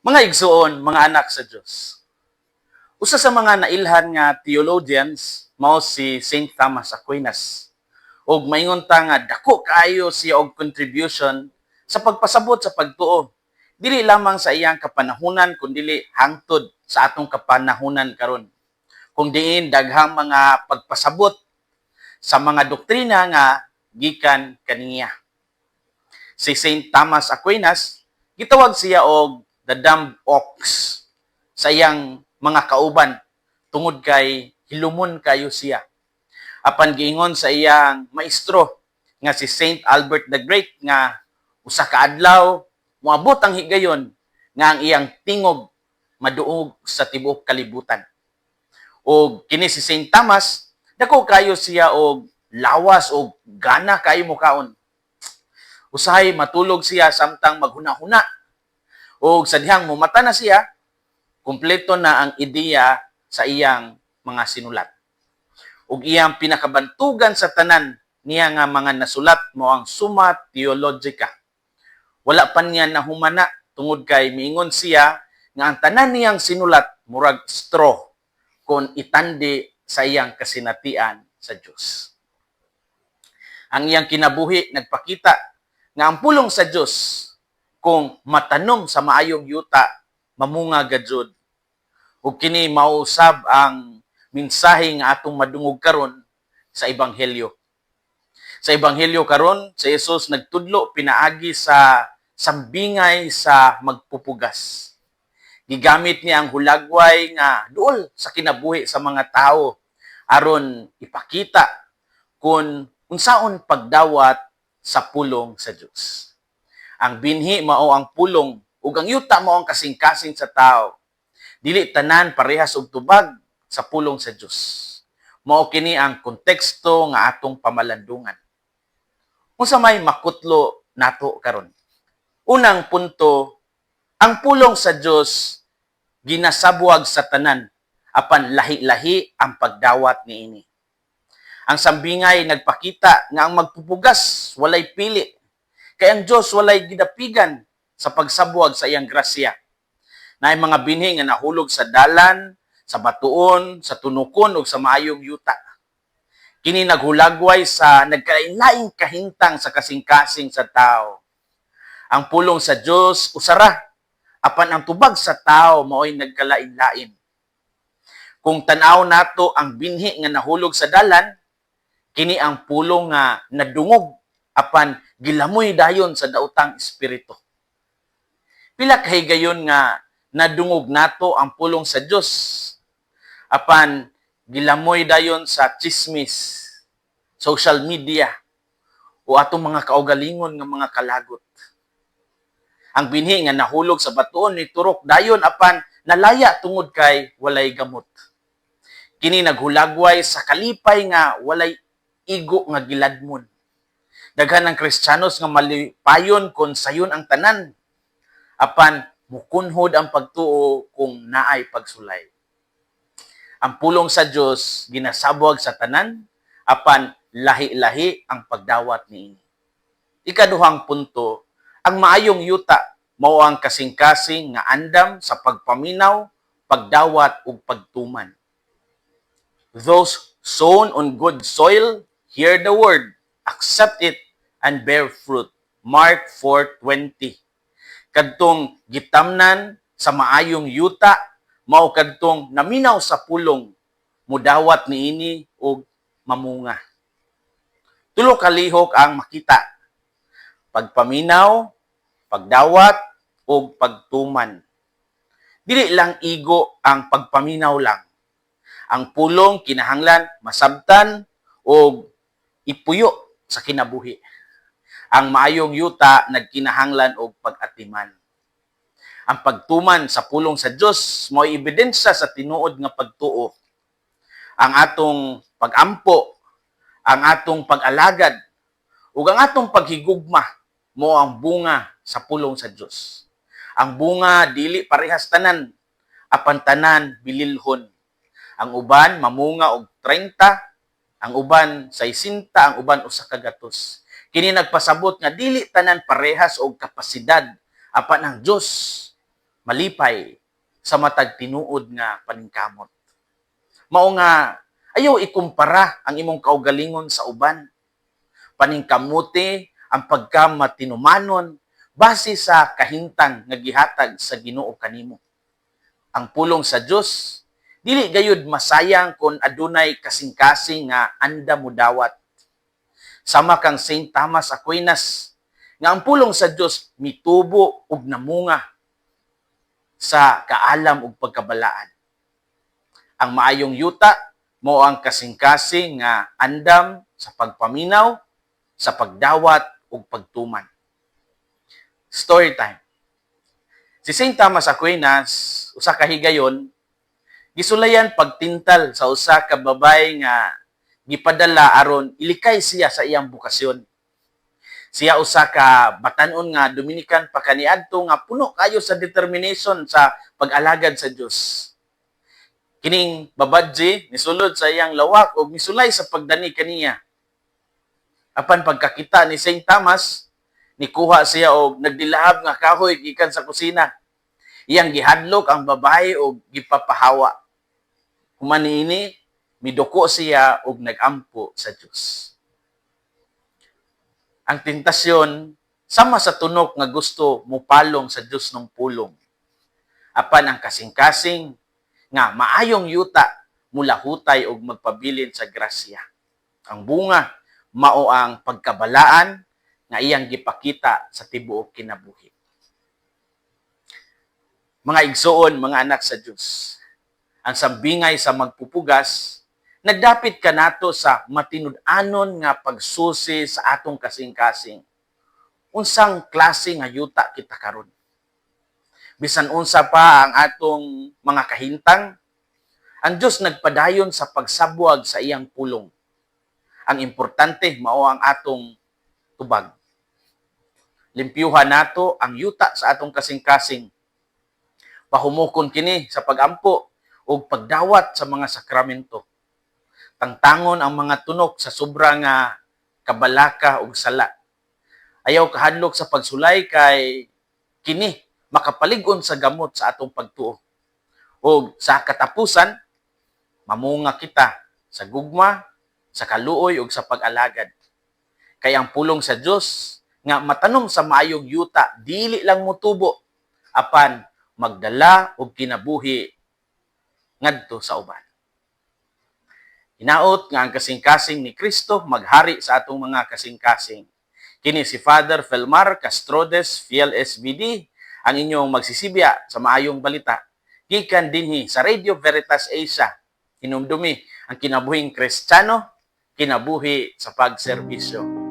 Mga igsoon, mga anak sa Diyos. Usa sa mga nailhan nga theologians mao si Saint Thomas Aquinas. Og maingon ta nga dako kaayo siya og contribution sa pagpasabot sa pagtuo. Dili lamang sa iyang kapanahunan kundi hangtod sa atong kapanahunan karon. Kung diin daghang mga pagpasabot sa mga doktrina nga gikan kaniya. Si Saint Thomas Aquinas gitawag siya og the dumb ox sa iyang mga kauban tungod kay hilumon kayo siya. Apan giingon sa iyang maestro nga si Saint Albert the Great nga usa ka adlaw moabot ang higayon nga ang iyang tingog maduog sa tibuok kalibutan. O kini si Saint Thomas dako kayo siya og lawas og gana kayo mukaon. Usahay matulog siya samtang maghuna-huna. O sa dihang mumata na siya, kumpleto na ang ideya sa iyang mga sinulat. Ug iyang pinakabantugan sa tanan niya nga mga nasulat mo ang Summa Theologica. Wala pa niya nahumana tungod kay miingon siya nga ang tanan niyang sinulat murag straw kung itandi sa iyang kasinatian sa Dios. Ang iyang kinabuhi nagpakita nga ang pulong sa Dios kung matanom sa maayong yuta mamunga gajud. Ug kini mausab ang mensahe nga atong madungog karon sa ebanghelyo. Sa ebanghelyo karon, si Jesus nagtudlo pinaagi sa sambingay sa magpupugas. Gigamit niya ang hulagway nga duol sa kinabuhi sa mga tao aron ipakita kung unsaon pagdawat sa pulong sa Dios. Ang binhi mao ang pulong ug ang yuta mao ang kasing-kasing sa tao. Dili tanan parehas og tubag sa pulong sa Dios. Mao kini ang konteksto nga atong pamalandungan. Unsa may makutlo nato karon? Unang punto, ang pulong sa Dios ginasabwag sa tanan apan lahi-lahi ang pagdawat niini. Ang sambingay nagpakita nga ang magpupugas walay pili. Kay ang Dios walay gidapigan sa pagsabwag sa iyang grasya. Naay mga binhi nga nahulog sa dalan, sa batuon, sa tunukon ug sa maayong yuta. Kini naghulagway sa nagkalain-laing kahintang sa kasing-kasing sa tao. Ang pulong sa Dios usara apan ang tubag sa tao mao'y nagkalain-lain. Kung tan-aw nato ang binhi nga nahulog sa dalan, kini ang pulong nga nadungog apan gilamoy dayon sa daotang espiritu. Pila ka higayon nga nadungog nato ang pulong sa Dios apan gilamoy dayon sa chismis, social media o atong mga kaugalingon nga mga kalagot. Ang binhi nga nahulog sa batuon ni turok dayon apan nalaya tungod kay walay gamot. Kini naghulagway sa kalipay nga walay igo nga giladmon. Daghan ng Kristiyanos nga malipayon kung sayon ang tanan apan mukunhod ang pagtuo kung naay pagsulay. Ang pulong sa Dios ginasabwag sa tanan apan lahi-lahi ang pagdawat niini. Ikaduhang punto, ang maayong yuta mao ang kasing-kasing nga andam sa pagpaminaw, pagdawat ug pagtuman. Those sown on good soil hear the word, accept it and bear fruit. Mark 4:20. Kadtong gitamnan sa maayong yuta mao kadtong naminaw sa pulong mudawat niini og mamunga. Tulo ka lihok ang makita: pagpaminaw, pagdawat ug pagtuman. Dili lang igo ang pagpaminaw lang. Ang pulong kinahanglan masabtan og ipuyo sa kinabuhi. Ang maayong yuta nagkinahanglan og pag-atiman. Ang pagtuman sa pulong sa Dios mao ebidensya sa tinuod nga pagtuo. Ang atong pagampo, ang atong pag-alagad ug ang atong paghigugma mao ang bunga sa pulong sa Dios. Ang bunga dili parehas tanan, apan tanan bililhon. Ang uban mamunga og 30, ang uban 60, ang uban usa ka gatos. Kini nagpasabot nga dili tanan parehas og kapasidad apan ang Dios malipay sa matag tinuod nga paningkamot. Mao nga ayaw ikumpara ang imong kaugalingon sa uban. Paningkamuti ang pagkamatinumanon base sa kahintang nga gihatag sa Ginoo kanimo. Ang pulong sa Dios dili gayud masayang kung adunay kasing-kasing nga anda mo dawat. Sama kang Saint Thomas Aquinas nga ang pulong sa Dios mitubo ug namunga sa kaalam ug pagkabalaan. Ang maayong yuta mao ang kasing-kasing nga andam sa pagpaminaw, sa pagdawat ug pagtuman. Story time. Si Saint Thomas Aquinas, usa ka higayon, gisulayan pagtintal sa usa ka babay nga gipadala aron ilikay siya sa iyang bukasyon. Siya usa ka batan-on nga Dominican pa kaniadto nga puno kayo sa determination sa pag-alagad sa Dios. Kining babadji nisulod sa iyang lawak ug misulay sa pagdani kaniya. Apan pagkakita ni Saint Thomas, nikuha siya og nagdilaab nga kahoy gikan sa kusina. Iyang gihadlok ang babae og gipapahawa. Human niini, miduko siya og nagampo sa Dios. Ang tentasyon sama sa tunok nga gusto mupalong sa Dios ng pulong. Apan ang kasing-kasing nga maayong yuta mula hutay og magpabilin sa grasya. Ang bunga mao ang pagkabalaan nga iyang gipakita sa tibuok kinabuhi. Mga igsoon, mga anak sa Dios, ang sambingay sa magpupugas, nagdapit ka nato sa matinud-anon nga pagsusi sa atong kasing-kasing. Unsang klase nga yuta kita karon? Bisan unsa pa ang atong mga kahintang, ang Dios nagpadayon sa pagsabwag sa iyang pulong. Ang importante mao ang atong tubag. Limpyuhan nato ang yuta sa atong kasing-kasing. Pahumukon kini sa pagampo o pagdawat sa mga sakramento. Tangtangon ang mga tunok sa sobra nga kabalaka ug sala. Ayaw kahadlok sa pagsulay kay kini makapalig-on sa gamot sa atong pagtuo. O sa katapusan, mamunga kita sa gugma, sa kaluoy ug sa pag-alagad. Kay ang pulong sa Dios nga matanom sa maayong yuta dili lang motubo apan magdala og kinabuhi ngadto sa uban. Hinaot nga ang kasing-kasing ni Kristo maghari sa atong mga kasing-kasing. Kini si Father Felmar Castrodes, Fiel SBD, ang inyong magsisibya sa maayong balita. Gikan dinhi sa Radio Veritas Asia, hinumdumi ang kinabuhing Kristiyano, kinabuhi sa pagserbisyo.